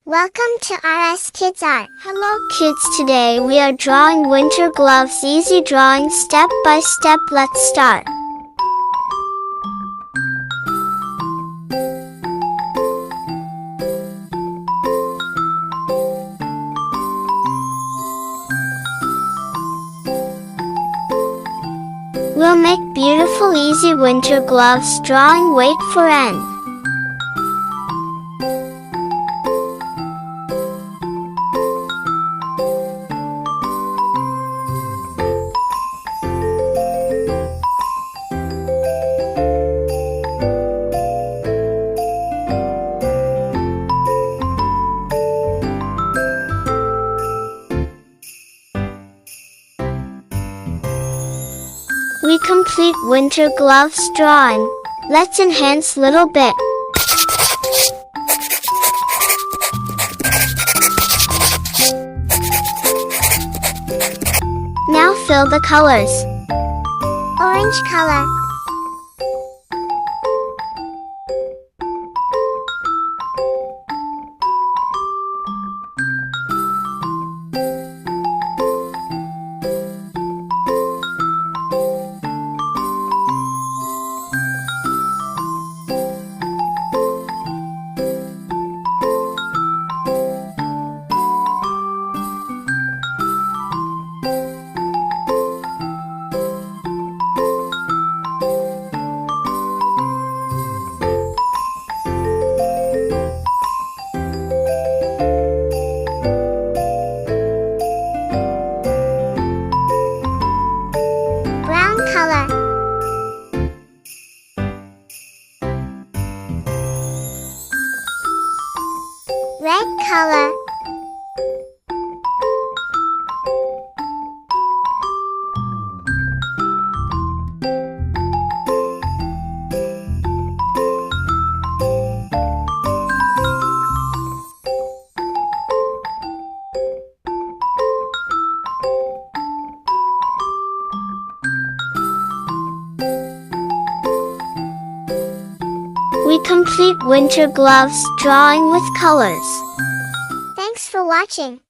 Welcome to RS Kids Art. Hello kids, today we are drawing winter gloves. Easy drawing step by step. Let's start. We'll make beautiful easy winter gloves. Drawing, wait for end. We complete winter gloves drawing. Let's enhance little bit. Now fill the colors. Orange color. Color. Red color. We complete winter gloves drawing with colors. Thanks for watching.